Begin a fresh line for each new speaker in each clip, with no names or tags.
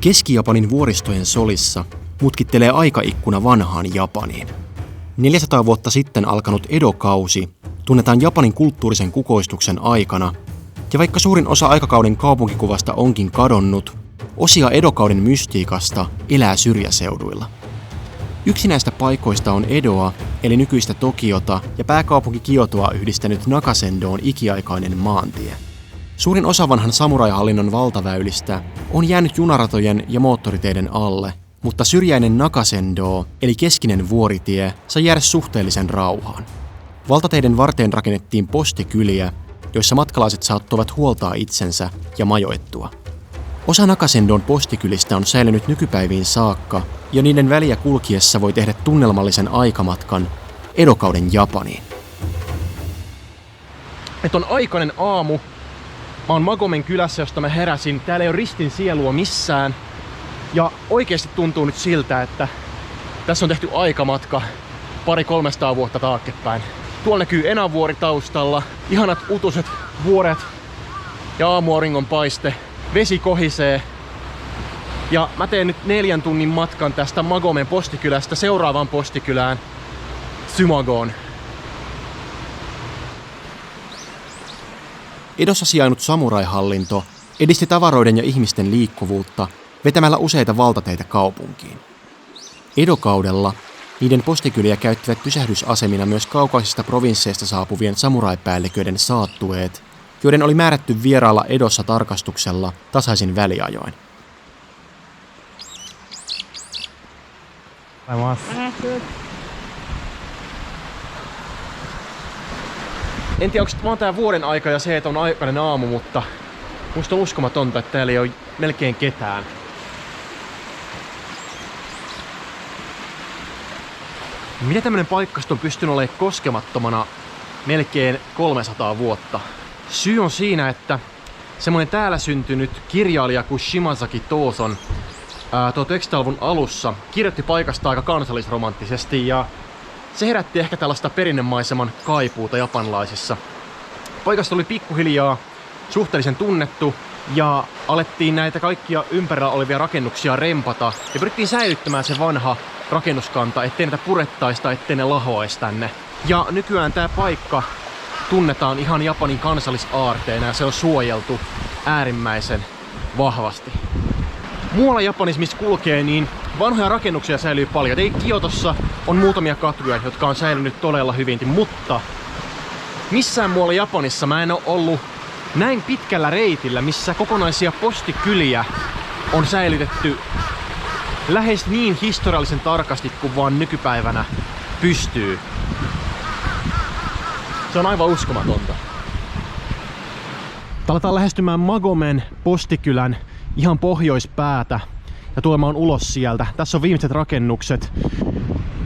Keski-Japanin vuoristojen solissa mutkittelee aikaikkuna vanhaan Japaniin. 400 vuotta sitten alkanut Edo-kausi tunnetaan Japanin kulttuurisen kukoistuksen aikana, ja vaikka suurin osa aikakauden kaupunkikuvasta onkin kadonnut, osia Edo-kauden mystiikasta elää syrjäseuduilla. Yksi näistä paikoista on Edoa, eli nykyistä Tokiota ja pääkaupunki Kiotoa yhdistänyt Nakasendoon ikiaikainen maantie. Suurin osa vanhan samuraihallinnon valtaväylistä on jäänyt junaratojen ja moottoriteiden alle, mutta syrjäinen Nakasendoo, eli keskinen vuoritie, sai jäädä suhteellisen rauhaan. Valtateiden varteen rakennettiin postikyliä, joissa matkalaiset saattoivat huoltaa itsensä ja majoittua. Osa Nakasendon postikylistä on säilynyt nykypäiviin saakka, ja niiden väliä kulkiessa voi tehdä tunnelmallisen aikamatkan Edokauden Japaniin.
On aikainen aamu. Mä oon Magomen kylässä, josta mä heräsin. Täällä ei ole ristin sielua missään. Ja oikeasti tuntuu nyt siltä, että tässä on tehty aikamatka 200-300 vuotta taaksepäin. Tuolla näkyy Enavuori taustalla, ihanat utuset vuoret ja aamuauringon paiste. Vesi kohisee. Ja mä teen nyt 4 tunnin matkan tästä Magomen postikylästä seuraavaan postikylään Tsumagoon.
Edossa sijainnut samuraihallinto edisti tavaroiden ja ihmisten liikkuvuutta vetämällä useita valtateitä kaupunkiin. Edokaudella niiden postikyliä käyttivät pysähdysasemina myös kaukaisista provinsseista saapuvien samuraipäälliköiden saattueet, joiden oli määrätty vierailla Edossa tarkastuksella tasaisin väliajoin.
En tiedä, onko vaan tää vuoden aika ja se, että on aikainen aamu, mutta musta on uskomatonta, että täällä ei ole melkein ketään. Miten tämmönen paikkasto on pystynyt olemaan koskemattomana melkein 300 vuotta? Syy on siinä, että semmonen täällä syntynyt kirjailija kuin Shimazaki Tooson 1900-luvun alussa kirjoitti paikasta aika kansallisromanttisesti ja se herätti ehkä tällaista perinnemaiseman kaipuuta japanlaisissa. Paikasta oli pikkuhiljaa suhteellisen tunnettu ja alettiin näitä kaikkia ympärillä olevia rakennuksia rempata ja pyrittiin säilyttämään se vanha rakennuskanta, ettei näitä purettaisi tai ettei ne lahoaisi tänne. Ja nykyään tää paikka tunnetaan ihan Japanin kansallisaarteena ja se on suojeltu äärimmäisen vahvasti. Muualla Japanissa, missä kulkee, niin vanhoja rakennuksia säilyy paljon. Ei Kiotossa on muutamia katuja, jotka on säilynyt todella hyvin, mutta missään muualla Japanissa mä en ole ollut näin pitkällä reitillä, missä kokonaisia postikyliä on säilytetty lähes niin historiallisen tarkasti kuin vaan nykypäivänä pystyy. Se on aivan uskomatonta. Aletaan lähestymään Magomen postikylän ihan pohjoispäätä ja tulemaan ulos sieltä. Tässä on viimeiset rakennukset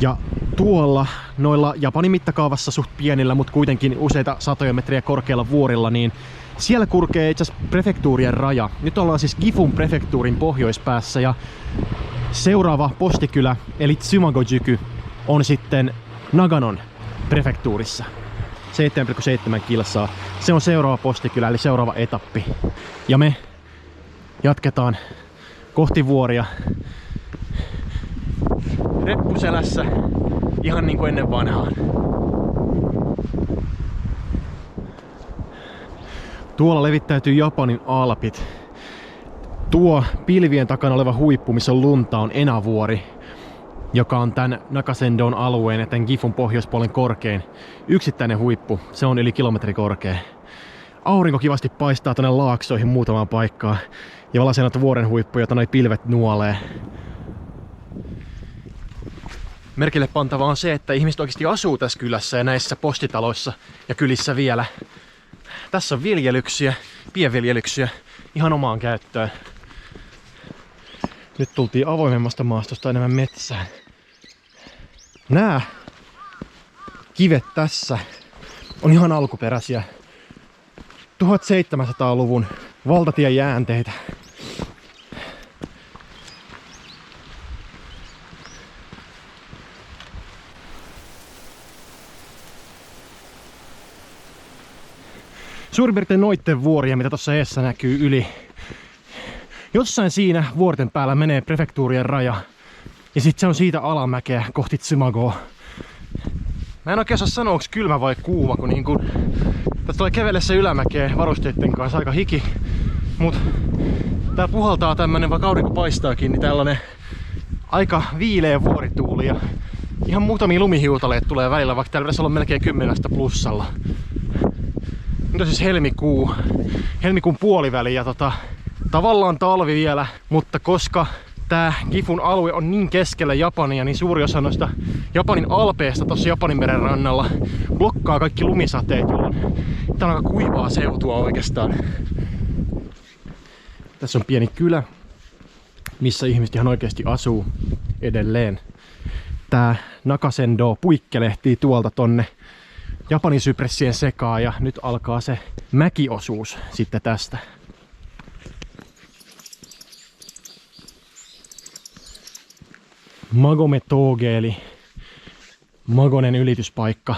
ja tuolla noilla Japanin mittakaavassa suht pienillä, mutta kuitenkin useita satoja metriä korkealla vuorilla, niin siellä kulkee itse asiassa prefektuurien raja. Nyt ollaan siis Gifun prefektuurin pohjoispäässä ja seuraava postikylä eli Tsumago-juku on sitten Naganon prefektuurissa. 7,7 kilsaa. Se on seuraava postikylä eli seuraava etappi. Ja me jatketaan kohti vuoria reppuselässä ihan niin kuin ennen vanhaan. Tuolla levittäytyy Japanin alpit. Tuo pilvien takana oleva huippu, missä on lunta, on Enavuori, joka on tän Nakasendon alueen ja tän Gifun pohjoispuolen korkein yksittäinen huippu. Se on yli kilometri korkea. Aurinko kivasti paistaa tonne laaksoihin muutamaan paikkaan ja valaisee noita vuoren huippuja, jota noi pilvet nuolee. Merkille pantavaa on se, että ihmiset oikeasti asuu tässä kylässä ja näissä postitaloissa ja kylissä vielä. Tässä on viljelyksiä, pienviljelyksiä ihan omaan käyttöön. Nyt tultiin avoimemmasta maastosta enemmän metsään. Nää kivet tässä on ihan alkuperäisiä 1700-luvun valtatien jäänteitä. Suurin piirtein noitten vuoria, mitä tuossa eessä näkyy, yli Jossain siinä vuorten päällä menee prefektuurien raja. Ja sitten se on siitä alamäkeä kohti Tsumagoa. Mä en oikein osaa sanoa, onko kylmä vai kuuma, kun niinku tässä tulee kävellessä ylämäkeä varusteiden kanssa aika hiki. Mut tää puhaltaa tämmönen, vaikka aurinko paistaakin, niin tällainen aika viileä vuorituuli. Ja ihan muutamia lumihiutaleet tulee välillä, vaikka täällä pitäisi olla melkein 10 plussalla. Nyt on siis helmikuun puoliväli ja tavallaan talvi vielä, mutta koska tää Gifun alue on niin keskellä Japania, niin suuri osa noista Japanin alpeista tuossa Japaninmeren rannalla blokkaa kaikki lumisateet, jolloin tää on aika kuivaa seutua oikeastaan. Tässä on pieni kylä, missä ihmiset ihan oikeasti asuu edelleen. Tää Nakasendo puikkelehtii tuolta tonne Japanin sypressien sekaan ja nyt alkaa se mäkiosuus sitten tästä. Magome Toge eli Magonen ylityspaikka.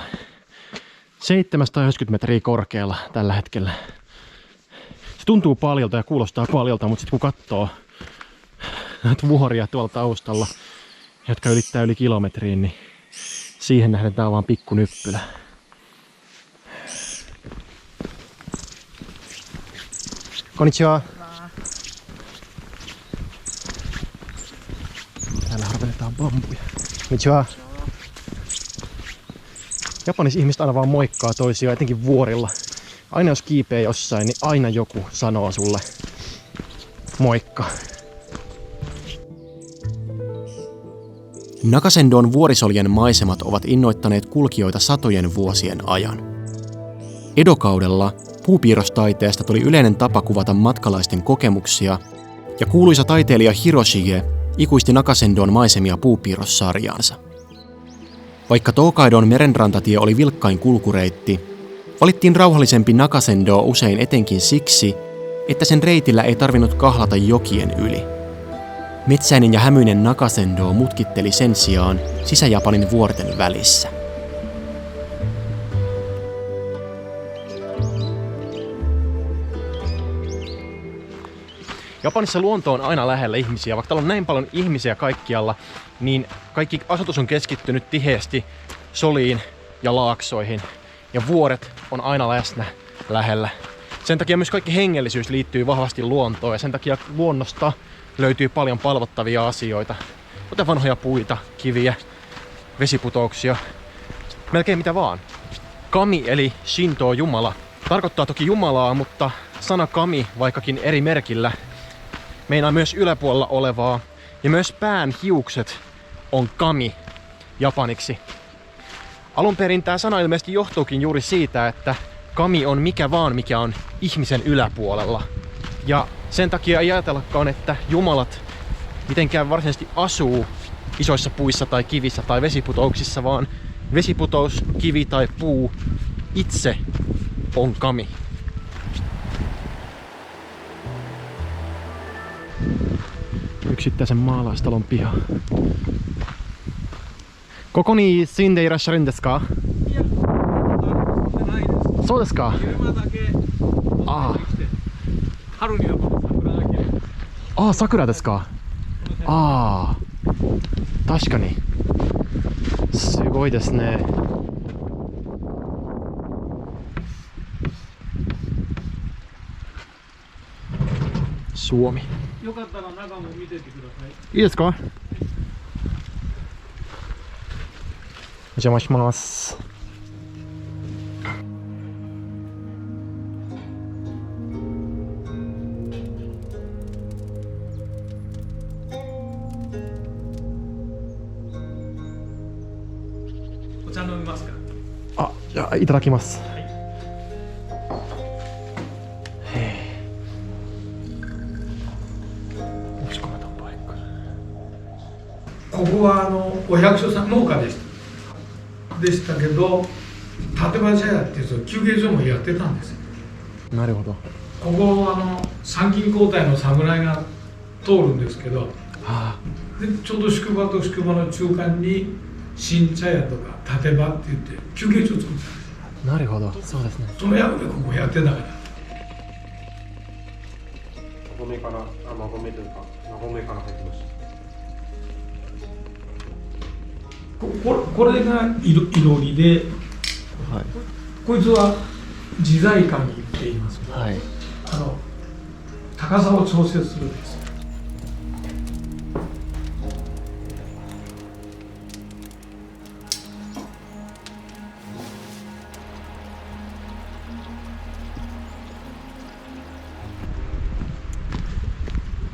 790 metriä korkealla tällä hetkellä. Se tuntuu paljolta ja kuulostaa paljolta, mutta sitten kun katsoo näitä vuoria tuolla taustalla, jotka ylittää yli kilometriin, niin siihen nähden tää on vaan pikkunyppylä. Konnichiwa! Täällä harvennetaan bambuja. Konnichiwa! Japanissa ihmiset aina vaan moikkaa toisiaan, etenkin vuorilla. Aina jos kiipee jossain, niin aina joku sanoo sulle moikka.
Nakasendon vuorisoljen maisemat ovat innoittaneet kulkijoita satojen vuosien ajan. Edokaudella puupiirrostaiteesta tuli yleinen tapa kuvata matkalaisten kokemuksia, ja kuuluisa taiteilija Hiroshige ikuisti Nakasendon maisemia puupiirrossarjaansa. Vaikka Tokaidon merenrantatie oli vilkkain kulkureitti, valittiin rauhallisempi Nakasendo usein etenkin siksi, että sen reitillä ei tarvinnut kahlata jokien yli. Metsäinen ja hämyinen Nakasendo mutkitteli sen sijaan Sisä-Japanin vuorten välissä.
Japanissa luonto on aina lähellä ihmisiä. Vaikka täällä on näin paljon ihmisiä kaikkialla, niin kaikki asutus on keskittynyt tiheästi soliin ja laaksoihin. Ja vuoret on aina läsnä lähellä. Sen takia myös kaikki hengellisyys liittyy vahvasti luontoon ja sen takia luonnosta löytyy paljon palvottavia asioita. Kuten vanhoja puita, kiviä, vesiputouksia, melkein mitä vaan. Kami eli Shinto jumala tarkoittaa toki jumalaa, mutta sana kami, vaikkakin eri merkillä, meinaa myös yläpuolella olevaa. Ja myös pään hiukset on kami japaniksi. Alun perin tämä sana ilmeisesti johtuukin juuri siitä, että kami on mikä vaan, mikä on ihmisen yläpuolella. Ja sen takia ei ajatellakaan, että jumalat mitenkään varsinaisesti asuu isoissa puissa tai kivissä tai vesiputouksissa, vaan vesiputous, kivi tai puu itse on kami. Yksittäisen maalaistalon piha. Koko ni shinde irasharu desu ka? Sou desu ka? Sakura desu ka? Tashikani. Sugoi desu ne. Suomi.
よかったら中も見ててください。
いいですか？お邪魔します。
お茶飲みますか？
じゃあいただきます。
ここはお百姓さん農家でしたけど、立場茶屋っていう休憩所もやってたんですよ。
なるほど。
ここ参勤交代の侍が通るんですけど、でちょうど宿場と宿場の中間に新茶屋とか立場って言って休憩所を作ったんですよ。
なるほど、そうですね。
その役でここやってたから。
海からゴミというかゴミから入ってます。
これがいろりで、
はい、
こいつは自在管理って言いますけど、
はい、
高さを調節するんです。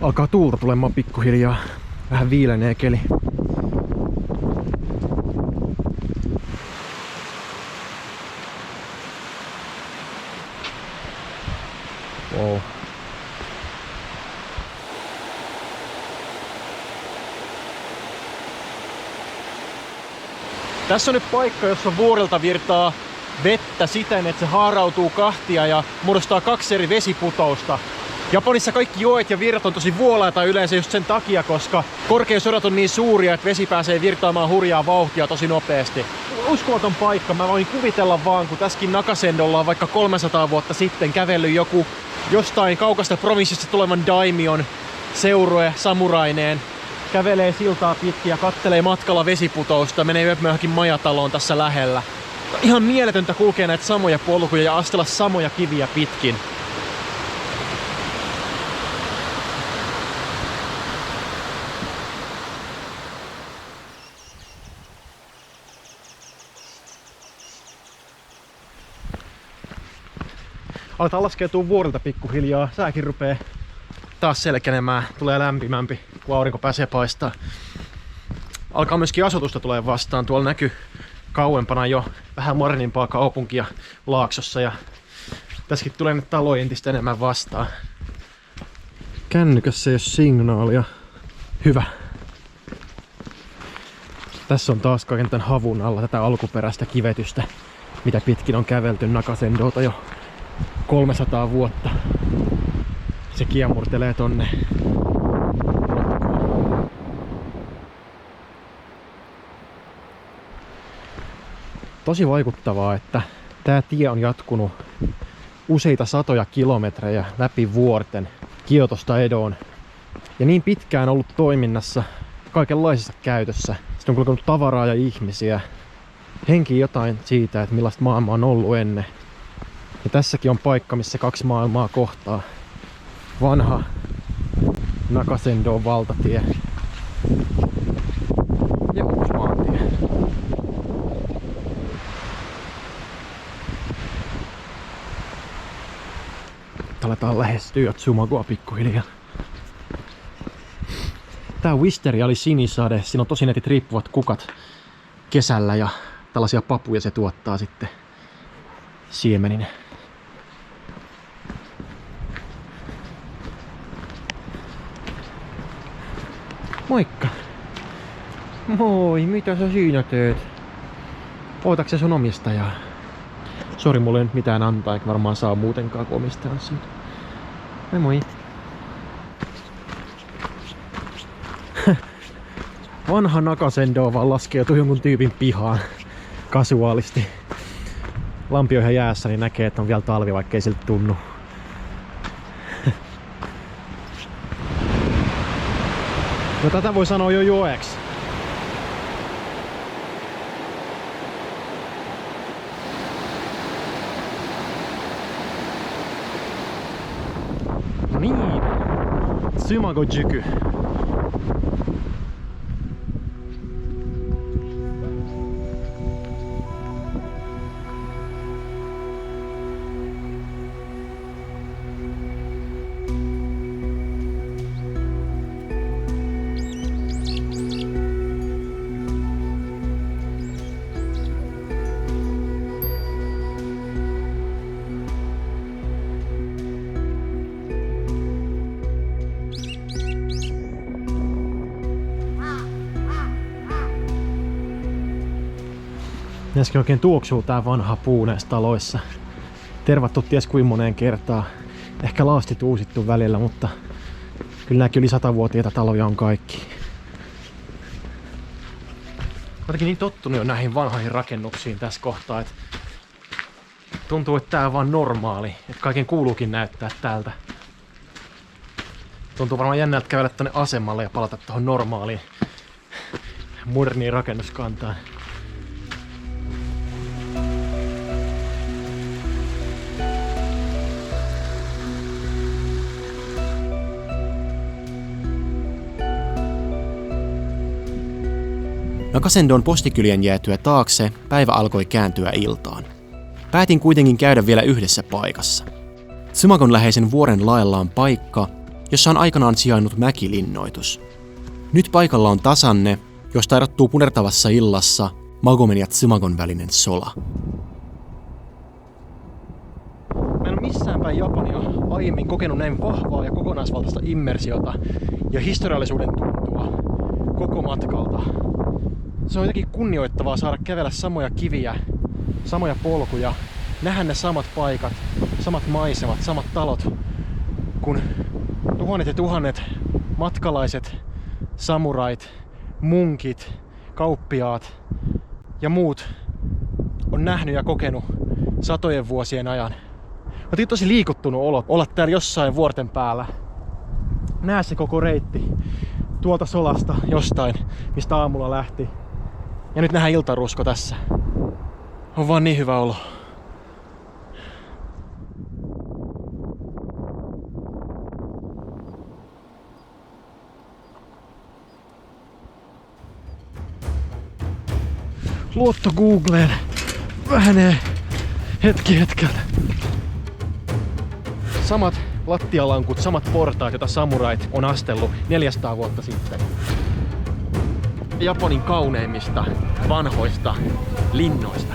Alkaa tuulta tulemaan pikkuhiljaa. Vähän viilenee keli. Wow. Tässä on nyt paikka, jossa vuorilta virtaa vettä siten, että se haarautuu kahtia ja muodostaa 2 eri vesiputousta. Japanissa kaikki joet ja virrat on tosi vuolaita yleensä just sen takia, koska korkeuserot on niin suuria, että vesi pääsee virtaamaan hurjaa vauhtia tosi nopeasti. Uskomaton paikka, mä voin kuvitella vaan, kun tässäkin Nakasendolla on vaikka 300 vuotta sitten kävellyt joku jostain kaukasta provinssista tulevan daimion seurue samuraineen. Kävelee siltaa pitkin ja kattelee matkalla vesiputousta, menee johonkin majataloon tässä lähellä. Ihan mieletöntä kulkea näitä samoja polkuja ja astella samoja kiviä pitkin. Aletaan laskeutua vuorilta pikkuhiljaa. Sääkin rupee taas selkenemään. Tulee lämpimämpi, kun aurinko pääsee paistaa. Alkaa myöskin asutusta tulee vastaan. Tuolla näkyy kauempana jo vähän modernimpaa kaupunkia Laaksossa. Ja tässäkin tulee nyt taloja entistä enemmän vastaan. Kännykässä ei ole signaalia. Hyvä. Tässä on taas kaiken tämän havun alla tätä alkuperäistä kivetystä, mitä pitkin on kävelty Nakasendolta jo 300 vuotta. Se kiemurtelee tonne. Tosi vaikuttavaa, että tää tie on jatkunut useita satoja kilometrejä läpi vuorten Kiotosta Edoon. Ja niin pitkään ollut toiminnassa kaikenlaisessa käytössä. Sitten on kulkenut tavaraa ja ihmisiä. Henkii jotain siitä, että millaista maailma on ollut ennen. Ja tässäkin on paikka, missä 2 maailmaa kohtaa. Vanha Nakasendon valtatie ja uusi maantie. Aletaan lähestyä Tsumagoa pikkuhiljaa. Tää Wisteria oli sinisade. Siinä on tosi netit riippuvat kukat kesällä ja tällaisia papuja se tuottaa sitten siemenin. Moikka! Moi, mitä sä siinä teet? Ootatko sä sun omistajaa? Sori, mulla ei nyt mitään antaa, eikä varmaan saa muutenkaan, kun omistajan siitä. Moi moi! Vanha Nakasendo vaan laskeutui jonkun tyypin pihaan kasuaalisti. Lampi on ihan jäässä, niin näkee, että on vielä talvi, vaikka ei siltä tunnu. No tätä voi sanoa jo joeksi. No niin, Tsumago-juku. Äsken oikein tuoksuu tää vanha puu näissä taloissa. Tervattu ties kuin moneen kertaan. Ehkä laastit uusittu välillä, mutta kyllä nääkin yli 100-vuotiaita taloja on kaikki. Jotenkin niin tottunut jo näihin vanhoihin rakennuksiin tässä kohtaa, että tuntuu, että tää on vaan normaali. Että kaiken kuuluukin näyttää tältä. Tuntuu varmaan jännältä kävellä tonne asemalle ja palata tuohon normaaliin moderniin rakennuskantaan.
Nakasendon postikylien jäätyä taakse päivä alkoi kääntyä iltaan. Päätin kuitenkin käydä vielä yhdessä paikassa. Tsumagon läheisen vuoren laella on paikka, jossa on aikanaan sijainnut mäkilinnoitus. Nyt paikalla on tasanne, josta erottuu punertavassa illassa Magomen ja Tsumagon välinen sola.
Mä en ole missään päin Japania aiemmin kokenut näin vahvaa ja kokonaisvaltaista immersiota ja historiallisuuden tuntua koko matkalta. Se on jotenkin kunnioittavaa saada kävellä samoja kiviä, samoja polkuja, nähdä ne samat paikat, samat maisemat, samat talot, kun tuhannet ja tuhannet matkalaiset, samurait, munkit, kauppiaat ja muut on nähnyt ja kokenut satojen vuosien ajan. Mä tosi liikuttunut olo olla täällä jossain vuorten päällä. Näe se koko reitti tuolta solasta jostain, mistä aamulla lähti. Ja nyt nähdään iltarusko tässä. On vaan niin hyvä olo. Luotto Googleen vähenee hetki hetkeltä. Samat lattialankut, samat portaat, joita samurait on astellut 400 vuotta sitten. Japanin kauneimmista vanhoista linnoista.